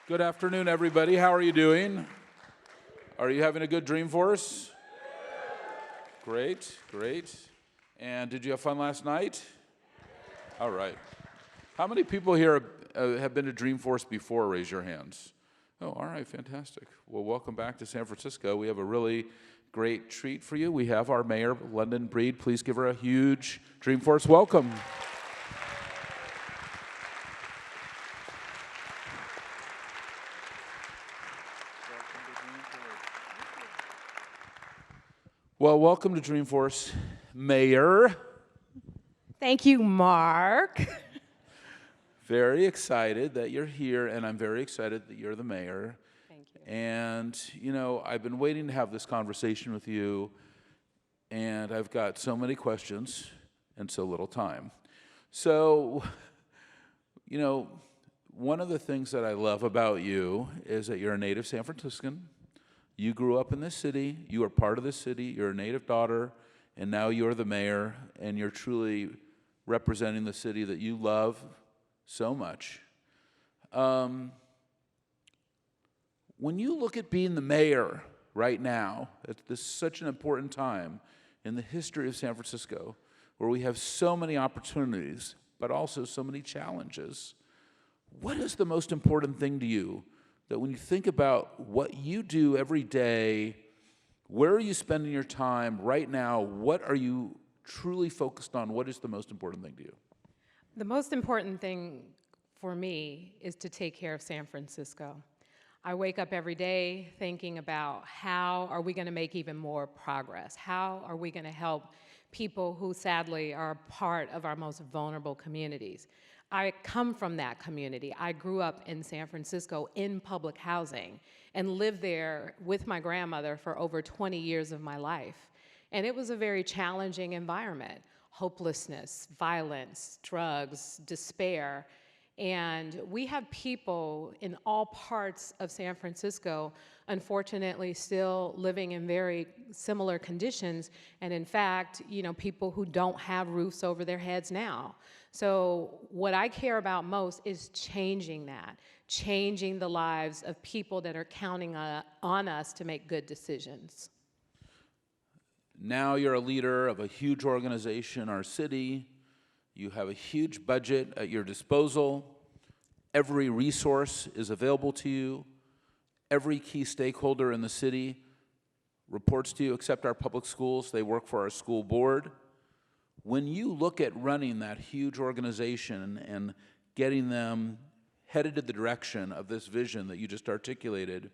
Good afternoon, everybody. How are you doing? Are you having a good Dreamforce? Great, great. And did you have fun last night? All right. How many people here have been to Dreamforce before? Raise your hands. Oh, all right, fantastic. Well, welcome back to San Francisco. We have a really great treat for you. We have our mayor, London Breed. Please give her a huge Dreamforce welcome. Well, welcome to Dreamforce, Mayor. Thank you, Mark. Very excited that you're here, and I'm very excited that you're the mayor. Thank you. And, you know, I've been waiting to have this conversation with you, and I've got so many questions and so little time. So, you know, one of the things that I love about you is that you're a native San Franciscan. You grew up in this city, you are part of this city, you're a native daughter, and now you're the mayor, and you're truly representing the city that you love so much. When you look at being the mayor right now, this is such an important time in the history of San Francisco, where we have so many opportunities, but also so many challenges. What is the most important thing to you? That when you think about what you do every day, where are you spending your time right now? What are you truly focused on? What is the most important thing to you? The most important thing for me is to take care of San Francisco. I wake up every day thinking about how are we going to make even more progress? How are we going to help people who sadly are part of our most vulnerable communities? I come from that community. I grew up in San Francisco in public housing and lived there with my grandmother for over 20 years of my life. And it was a very challenging environment. Hopelessness, violence, drugs, despair. And we have people in all parts of San Francisco, unfortunately, still living in very similar conditions. And in fact, you know, people who don't have roofs over their heads now. So what I care about most is changing that, changing the lives of people that are counting on us to make good decisions. Now you're a leader of a huge organization, our city. You have a huge budget at your disposal. Every resource is available to you. Every key stakeholder in the city reports to you, except our public schools. They work for our school board. When you look at running that huge organization and getting them headed in the direction of this vision that you just articulated,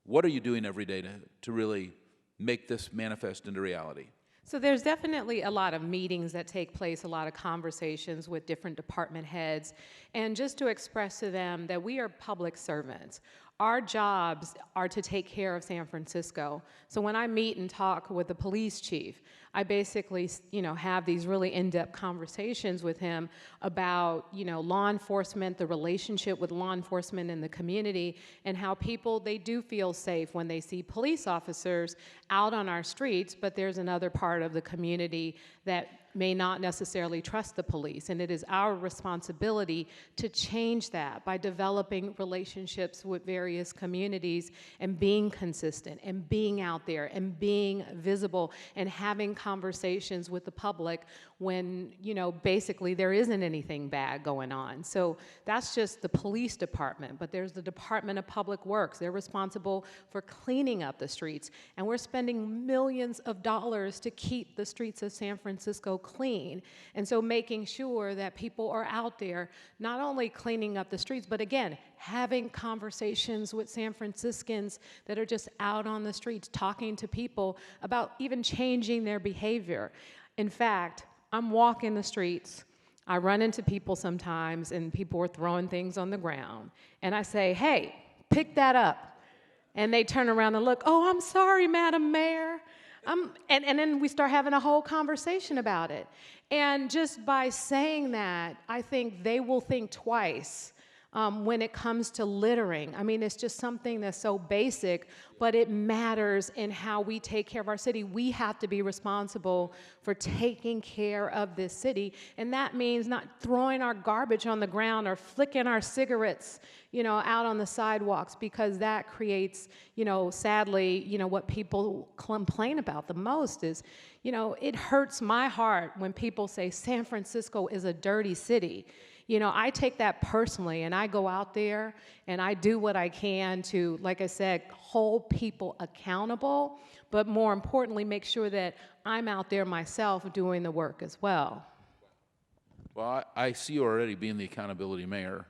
what are you doing every day to really make this manifest into reality? So there's definitely a lot of meetings that take place, a lot of conversations with different department heads, and just to express to them that we are public servants. Our jobs are to take care of San Francisco. So when I meet and talk with the police chief, I basically, you know, have these really in-depth conversations with him about, you know, law enforcement, the relationship with law enforcement in the community, and how people, they do feel safe when they see police officers out on our streets, but there's another part of the community that may not necessarily trust the police. And it is our responsibility to change that by developing relationships with various communities and being consistent and being out there and being visible and having conversations with the public when, you know, basically there isn't anything bad going on. So that's just the police department, but there's the Department of Public Works. They're responsible for cleaning up the streets, and we're spending millions of dollars to keep the streets of San Francisco clean. And so making sure that people are out there not only cleaning up the streets, but again, having conversations with San Franciscans that are just out on the streets, talking to people about even changing their behavior. In fact, I'm walking the streets, I run into people sometimes, and people are throwing things on the ground. And I say, hey, pick that up. And they turn around and look, oh, I'm sorry, Madam Mayor. And then we start having a whole conversation about it. And just by saying that, I think they will think twice when it comes to littering. I mean, it's just something that's so basic, but it matters in how we take care of our city. We have to be responsible for taking care of this city, and that means not throwing our garbage on the ground or flicking our cigarettes, out on the sidewalks, because that creates, sadly, what people complain about the most is, it hurts my heart when people say San Francisco is a dirty city. I take that personally, and I go out there and I do what I can to, like I said, hold people accountable, but more importantly, make sure that I'm out there myself doing the work as well. Well, I see you already being the accountability mayor.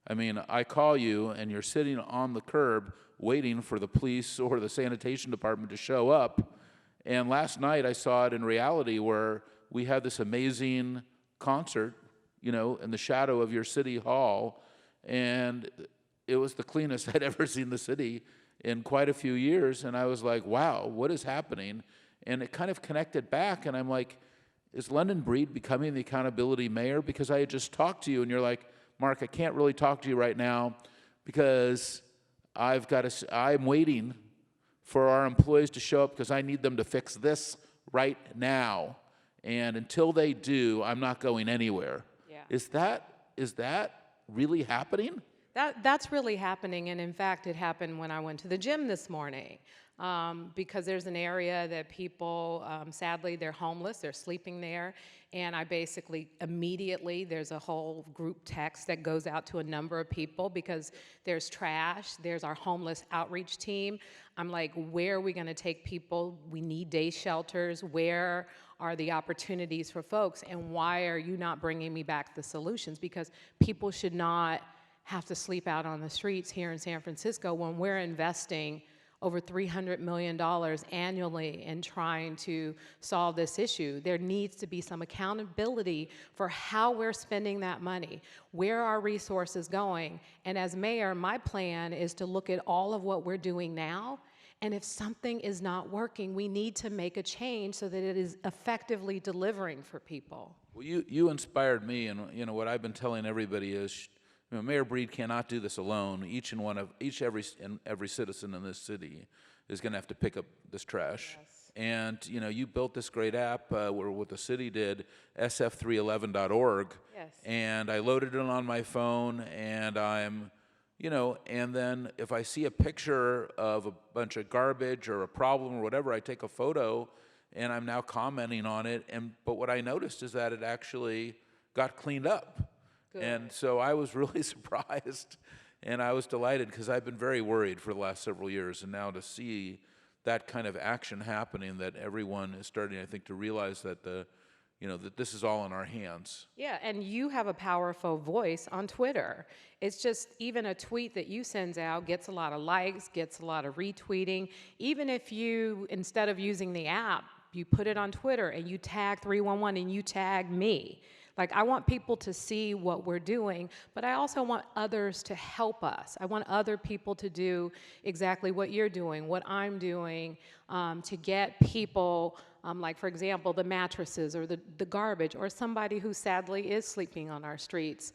I mean, I call you and you're sitting on the curb waiting for the police or the sanitation department to show up. And last night I saw it in reality where we had this amazing concert, in the shadow of your city hall, and it was the cleanest I'd ever seen the city in quite a few years, and I was like, wow, what is happening? And it kind of connected back, and I'm like, is London Breed becoming the accountability mayor? Because I had just talked to you, and you're like, Mark, I can't really talk to you right now because I'm waiting for our employees to show up because I need them to fix this right now. And until they do, I'm not going anywhere. Yeah. Is that really happening? That's really happening, and in fact, it happened when I went to the gym this morning. Because there's an area that people, sadly, they're homeless, they're sleeping there, and I basically immediately, there's a whole group text that goes out to a number of people because there's trash, there's our homeless outreach team. I'm like, where are we gonna take people? We need day shelters. Where are the opportunities for folks, and why are you not bringing me back the solutions? Because people should not have to sleep out on the streets here in San Francisco when we're investing over $300 million annually in trying to solve this issue. There needs to be some accountability for how we're spending that money, where our resources going. And as mayor, my plan is to look at all of what we're doing now, and if something is not working, we need to make a change so that it is effectively delivering for people. Well, you inspired me, and what I've been telling everybody is, Mayor Breed cannot do this alone. Every citizen in this city is going to have to pick up this trash. Yes. And you built this great app where what the city did, sf311.org. Yes. And I loaded it on my phone, and and then if I see a picture of a bunch of garbage or a problem or whatever, I take a photo, and I'm now commenting on it. But what I noticed is that it actually got cleaned up. Good. And so I was really surprised, and I was delighted because I've been very worried for the last several years, and now to see that kind of action happening, that everyone is starting, I think, to realize that that this is all in our hands. Yeah, and you have a powerful voice on Twitter. It's just even a tweet that you send out gets a lot of likes, gets a lot of retweeting. Even if you, instead of using the app, you put it on Twitter and you tag 311 and you tag me. Like, I want people to see what we're doing, but I also want others to help us. I want other people to do exactly what you're doing, what I'm doing, to get people, like, for example, the mattresses or the garbage, or somebody who sadly is sleeping on our streets.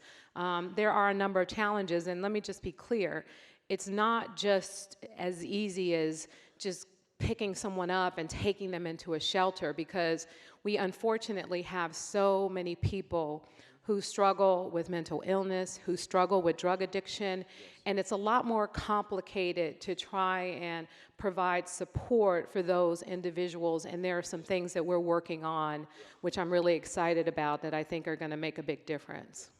There are a number of challenges, and let me just be clear. It's not just as easy as just picking someone up and taking them into a shelter, because we unfortunately have so many people who struggle with mental illness, who struggle with drug addiction, and it's a lot more complicated to try and provide support for those individuals, and there are some things that we're working on, which I'm really excited about, that I think are going to make a big difference.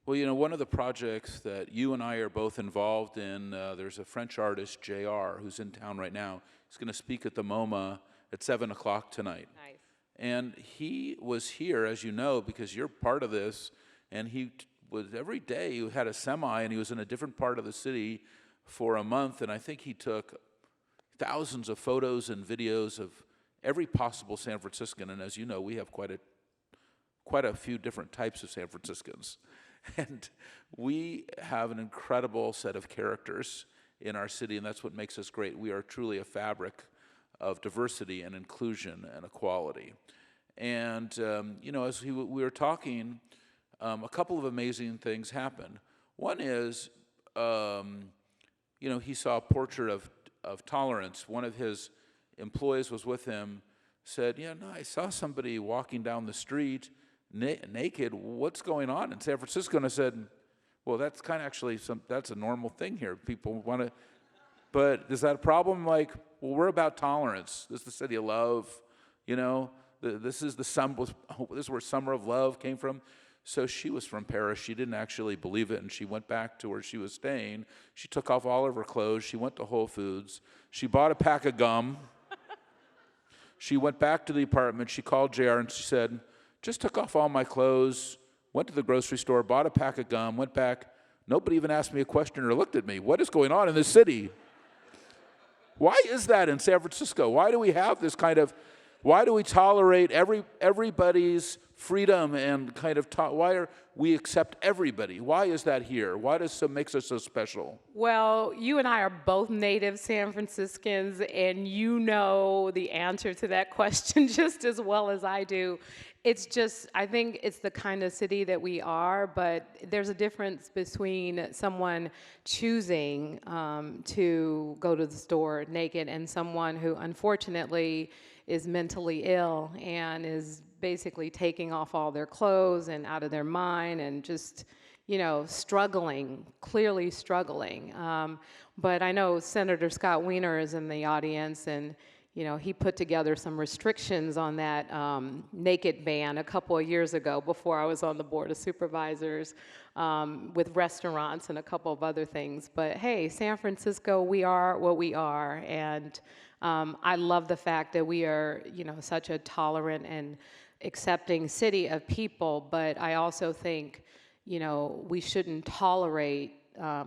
Well, one of the projects that you and I are both involved in, there's a French artist, JR, who's in town right now. He's going to speak at the MoMA at 7 o'clock tonight. Nice. And he was here, as you know, because you're part of this, and he was every day he had a semi, and he was in a different part of the city for a month, and I think he took thousands of photos and videos of every possible San Franciscan, and as you know, we have quite a few different types of San Franciscans. And we have an incredible set of characters in our city, and that's what makes us great. We are truly a fabric of diversity and inclusion and equality. And, as we were talking, a couple of amazing things happened. One is, he saw a portrait of tolerance. One of his employees was with him, said, "Yeah, no, I saw somebody walking down the street naked. What's going on in San Francisco?" And I said, "Well, that's kind of actually that's a normal thing here. People want to, but is that a problem? Like, well, we're about tolerance. This is the city of love, you know. This is this is where Summer of Love came from." So she was from Paris. She didn't actually believe it, and she went back to where she was staying. She took off all of her clothes. She went to Whole Foods. She bought a pack of gum. She went back to the apartment. She called JR, and she said, "Just took off all my clothes, went to the grocery store, bought a pack of gum, went back. Nobody even asked me a question or looked at me. What is going on in this city?" Why is that in San Francisco? Why do we have this kind of, why do we tolerate everybody's freedom and kind of, why are we accept everybody? Why is that here? Why does it makes us so special? Well, you and I are both native San Franciscans, and you know the answer to that question just as well as I do. It's just, I think it's the kind of city that we are, but there's a difference between someone choosing to go to the store naked and someone who unfortunately is mentally ill and is basically taking off all their clothes and out of their mind and just, struggling, clearly struggling. But I know Senator Scott Wiener is in the audience, and he put together some restrictions on that naked ban a couple of years ago before I was on the Board of Supervisors with restaurants and a couple of other things. But hey, San Francisco, we are what we are. And I love the fact that we are, such a tolerant and accepting city of people. But I also think, we shouldn't tolerate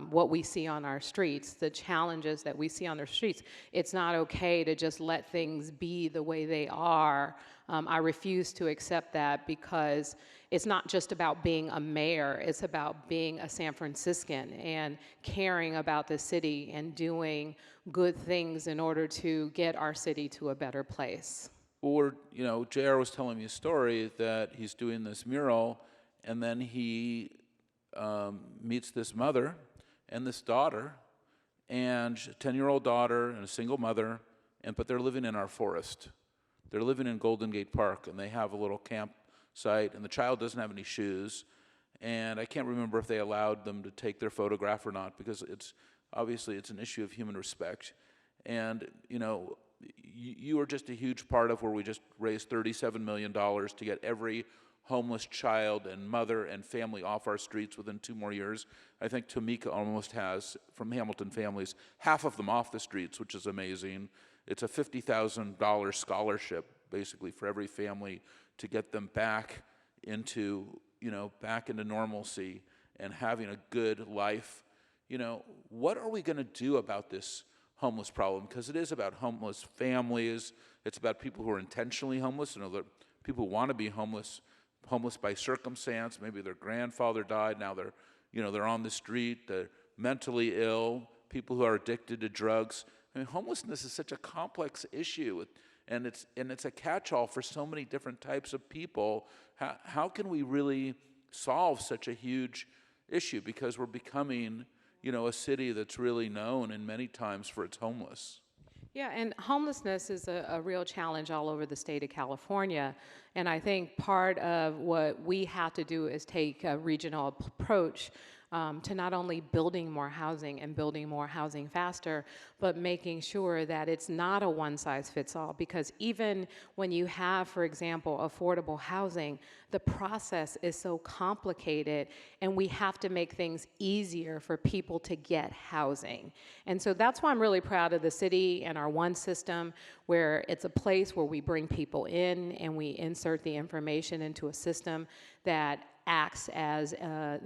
what we see on our streets, the challenges that we see on our streets. It's not okay to just let things be the way they are. I refuse to accept that, because it's not just about being a mayor, it's about being a San Franciscan and caring about the city and doing good things in order to get our city to a better place. Or, JR was telling me a story that he's doing this mural, and then he meets this mother and this daughter, and a 10-year-old daughter and a single mother, but they're living in our forest. They're living in Golden Gate Park, and they have a little campsite, and the child doesn't have any shoes, and I can't remember if they allowed them to take their photograph or not, because obviously it's an issue of human respect. And, you are just a huge part of where we just raised $37 million to get every homeless child and mother and family off our streets within 2 more years. I think Tamika almost has, from Hamilton Families, half of them off the streets, which is amazing. It's a $50,000 scholarship, basically, for every family to get them back into normalcy and having a good life. What are we going to do about this homeless problem? Because it is about homeless families. It's about people who are intentionally homeless, people who want to be homeless by circumstance. Maybe their grandfather died, now they're on the street. They're mentally ill, people who are addicted to drugs. I mean, homelessness is such a complex issue, and it's a catch-all for so many different types of people. How can we really solve such a huge issue? Because we're becoming, a city that's really known in many times for its homeless. Yeah, and homelessness is a real challenge all over the state of California. And I think part of what we have to do is take a regional approach to not only building more housing and building more housing faster, but making sure that it's not a one-size-fits-all. Because even when you have, for example, affordable housing, the process is so complicated, and we have to make things easier for people to get housing. And so that's why I'm really proud of the city and our one system, where it's a place where we bring people in and we insert the information into a system that acts as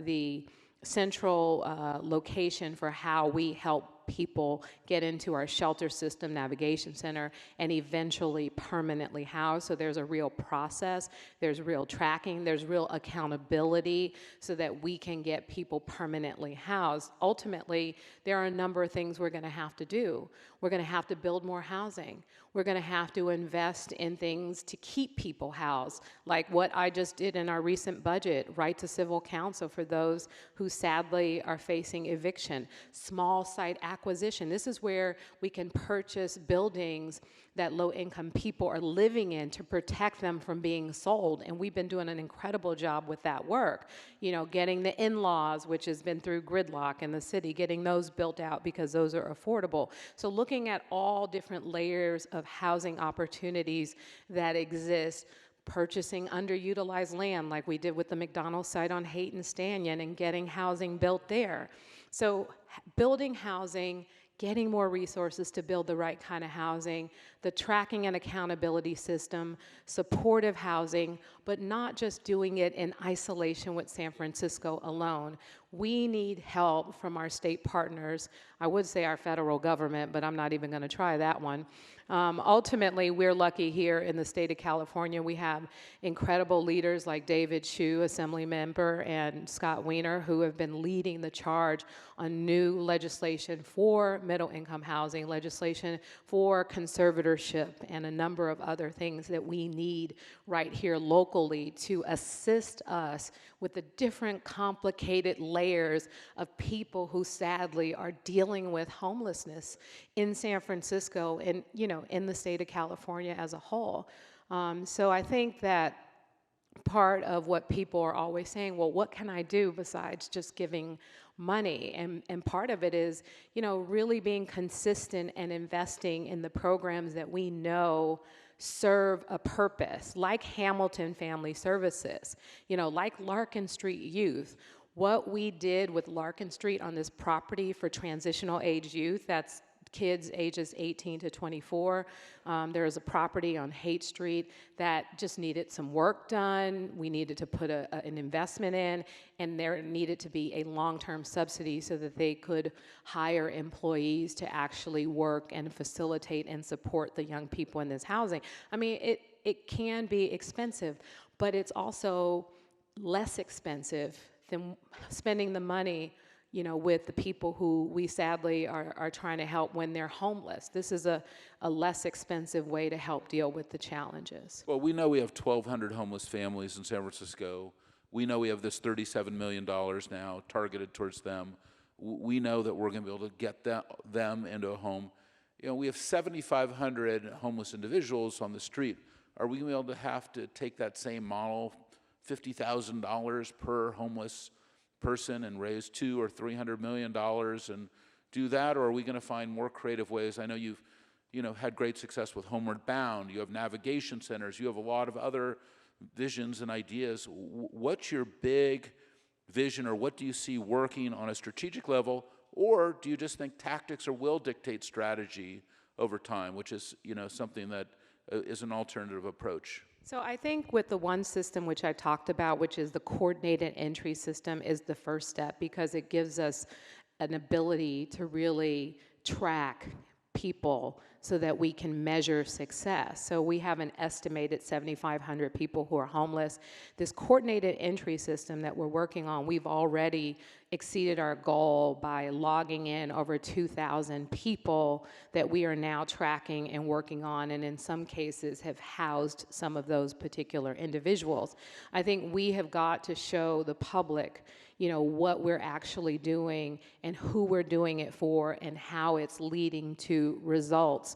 the central location for how we help help people get into our shelter system navigation center and eventually permanently housed. So there's a real process, there's real tracking, there's real accountability so that we can get people permanently housed. Ultimately, there are a number of things we're going to have to do. We're going to have to build more housing. We're going to have to invest in things to keep people housed, like what I just did in our recent budget, right to civil counsel for those who sadly are facing eviction, small site acquisition. This is where we can purchase buildings that low-income people are living in to protect them from being sold, and we've been doing an incredible job with that work. You know, getting the in-laws, which has been through gridlock in the city, getting those built out because those are affordable. So looking at all different layers of housing opportunities that exist, purchasing underutilized land like we did with the McDonald's site on Hayton Stanyon and getting housing built there. So building housing, getting more resources to build the right kind of housing, the tracking and accountability system, supportive housing, but not just doing it in isolation with San Francisco alone. We need help from our state partners. I would say our federal government, but I'm not even going to try that one. Ultimately, we're lucky here in the state of California. We have incredible leaders like David Hsu, Assembly member, and Scott Wiener, who have been leading the charge on new legislation for middle-income housing, legislation for conservatorship, and a number of other things that we need right here locally to assist us with the different complicated layers of people who sadly are dealing with homelessness in San Francisco and, you know, in the state of California as a whole. So I think that part of what people are always saying, well, what can I do besides just giving money? And part of it is, you know, really being consistent and investing in the programs that we know serve a purpose, like Hamilton Family Services, you know, like Larkin Street Youth. What we did with Larkin Street on this property for transitional age youth, that's kids ages 18 to 24. There is a property on Haight Street that just needed some work done. We needed to put an investment in, and there needed to be a long-term subsidy so that they could hire employees to actually work and facilitate and support the young people in this housing. I mean, it can be expensive, but it's also less expensive than spending the money, you know, with the people who we sadly are trying to help when they're homeless. This is a less expensive way to help deal with the challenges. Well, we know we have 1,200 homeless families in San Francisco. We know we have this $37 million now targeted towards them. We know that we're going to be able to get them into a home. You know, we have 7,500 homeless individuals on the street. Are we going to be able to have to take that same model, $50,000 per homeless person, and raise $200 or $300 million and do that, or are we going to find more creative ways? I know you've, you know, had great success with Homeward Bound. You have navigation centers. You have a lot of other visions and ideas. What's your big vision, or what do you see working on a strategic level, or do you just think tactics or will dictate strategy over time, which is, you know, something that is an alternative approach? So I think with the one system which I talked about, which is the coordinated entry system, is the first step, because it gives us an ability to really track people so that we can measure success. So we have an estimated 7,500 people who are homeless. This coordinated entry system that we're working on, we've already exceeded our goal by logging in over 2,000 people that we are now tracking and working on, and in some cases have housed some of those particular individuals. I think we have got to show the public, you know, what we're actually doing and who we're doing it for and how it's leading to results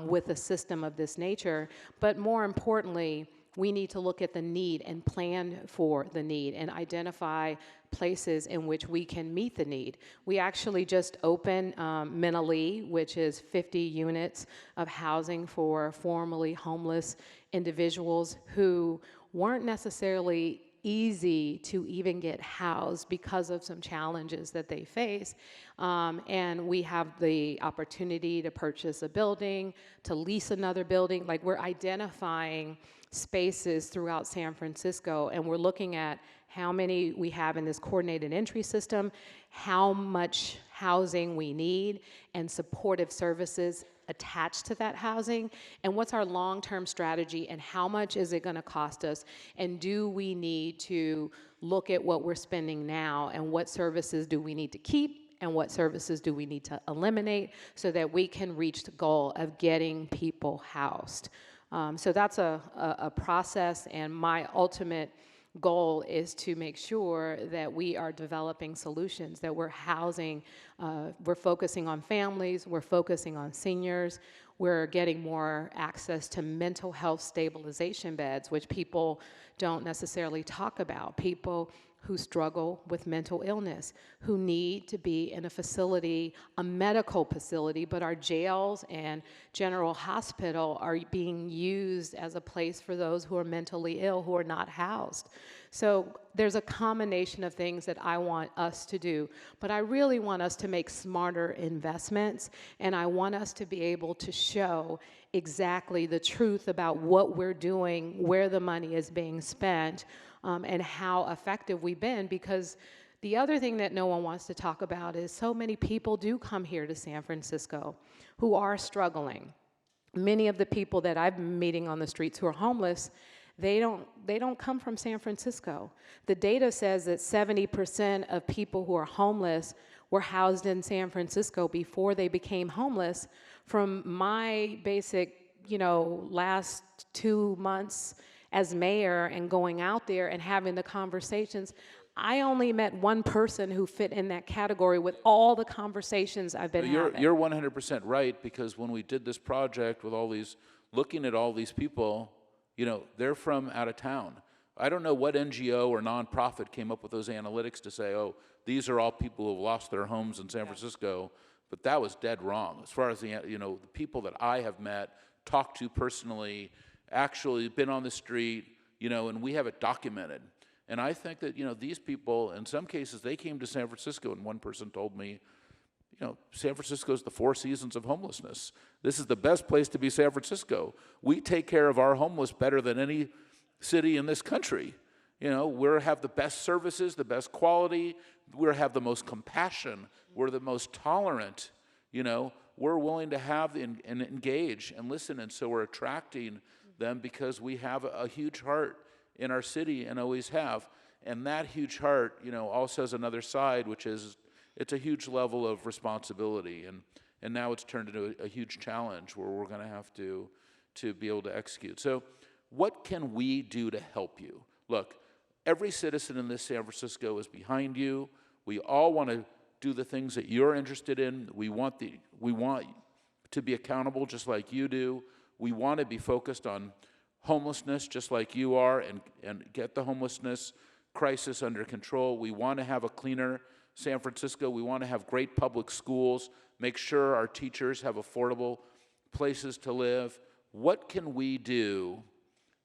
with a system of this nature. But more importantly, we need to look at the need and plan for the need and identify places in which we can meet the need. We actually just opened Minalea, which is 50 units of housing for formerly homeless individuals who weren't necessarily easy to even get housed because of some challenges that they face. And we have the opportunity to purchase a building, to lease another building. Like, we're identifying spaces throughout San Francisco, and we're looking at how many we have in this coordinated entry system, how much housing we need, and supportive services attached to that housing, and what's our long-term strategy, and how much is it going to cost us, and do we need to look at what we're spending now, and what services do we need to keep, and what services do we need to eliminate, so that we can reach the goal of getting people housed. So that's a process, and my ultimate goal is to make sure that we are developing solutions, that we're housing, we're focusing on families, we're focusing on seniors, we're getting more access to mental health stabilization beds, which people don't necessarily talk about. People who struggle with mental illness, who need to be in a facility, a medical facility, but our jails and general hospital are being used as a place for those who are mentally ill, who are not housed. So there's a combination of things that I want us to do, but I really want us to make smarter investments, and I want us to be able to show exactly the truth about what we're doing, where the money is being spent, and how effective we've been, because the other thing that no one wants to talk about is so many people do come here to San Francisco who are struggling. Many of the people that I've been meeting on the streets who are homeless, they don't come from San Francisco. The data says that 70% of people who are homeless were housed in San Francisco before they became homeless. From my basic, last 2 months as mayor and going out there and having the conversations, I only met one person who fit in that category with all the conversations I've been having. You're 100% right, because when we did this project with looking at all these people, they're from out of town. I don't know what NGO or nonprofit came up with those analytics to say, oh, these are all people who have lost their homes in San Francisco, but that was dead wrong. As far as the people that I have met, talked to personally, actually been on the street, and we have it documented. And I think that, these people, in some cases, they came to San Francisco, and one person told me, San Francisco is the Four Seasons of homelessness. This is the best place to be San Francisco. We take care of our homeless better than any city in this country. We have the best services, the best quality. We have the most compassion. We're the most tolerant. We're willing to have and engage and listen, and so we're attracting them because we have a huge heart in our city and always have. And that huge heart, also has another side, which is it's a huge level of responsibility, and now it's turned into a huge challenge where we're going to have to be able to execute. So what can we do to help you? Look, every citizen in this San Francisco is behind you. We all want to do the things that you're interested in. We want to be accountable just like you do. We want to be focused on homelessness just like you are, and get the homelessness crisis under control. We want to have a cleaner San Francisco. We want to have great public schools, make sure our teachers have affordable places to live. What can we do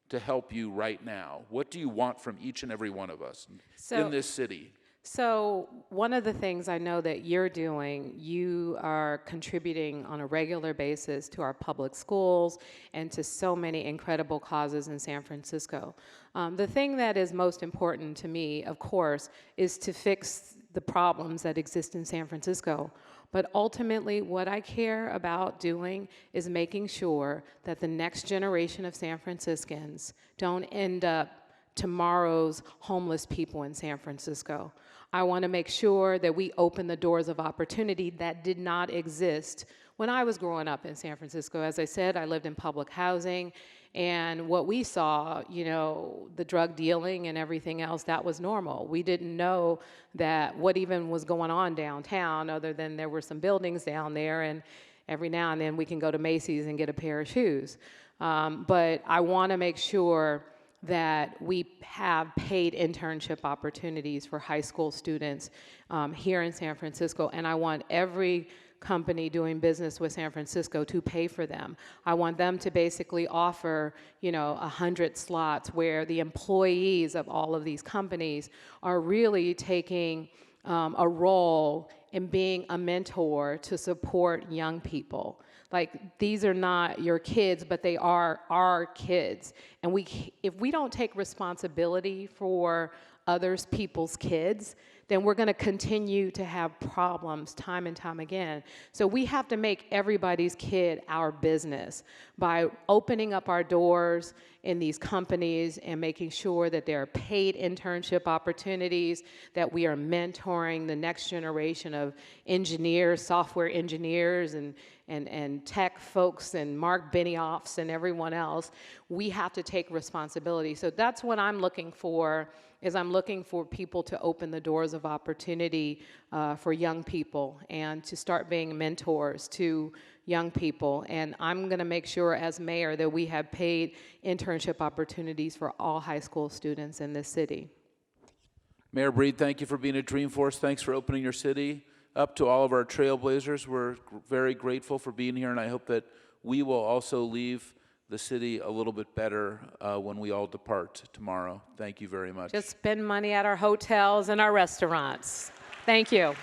to help you right now? What do you want from each and every one of us in this city? So one of the things I know that you're doing, you are contributing on a regular basis to our public schools and to so many incredible causes in San Francisco. The thing that is most important to me, of course, is to fix the problems that exist in San Francisco. But ultimately, what I care about doing is making sure that the next generation of San Franciscans don't end up tomorrow's homeless people in San Francisco. I want to make sure that we open the doors of opportunity that did not exist when I was growing up in San Francisco. As I said, I lived in public housing, and what we saw, the drug dealing and everything else, that was normal. We didn't know that what even was going on downtown, other than there were some buildings down there, and every now and then we can go to Macy's and get a pair of shoes. But I want to make sure that we have paid internship opportunities for high school students here in San Francisco, and I want every company doing business with San Francisco to pay for them. I want them to basically offer, 100 slots where the employees of all of these companies are really taking a role in being a mentor to support young people. Like, these are not your kids, but they are our kids. And if we don't take responsibility for others people's kids, then we're going to continue to have problems time and time again. So we have to make everybody's kid our business by opening up our doors in these companies and making sure that there are paid internship opportunities, that we are mentoring the next generation of engineers, software engineers, and tech folks, and Marc Benioffs and everyone else. We have to take responsibility. So that's what I'm looking for, is I'm looking for people to open the doors of opportunity for young people and to start being mentors to young people. And I'm going to make sure as mayor that we have paid internship opportunities for all high school students in this city. Mayor Breed, thank you for being at Dreamforce. Thanks for opening your city up to all of our trailblazers. We're very grateful for being here, and I hope that we will also leave the city a little bit better when we all depart tomorrow. Thank you very much. Just spend money at our hotels and our restaurants. Thank you.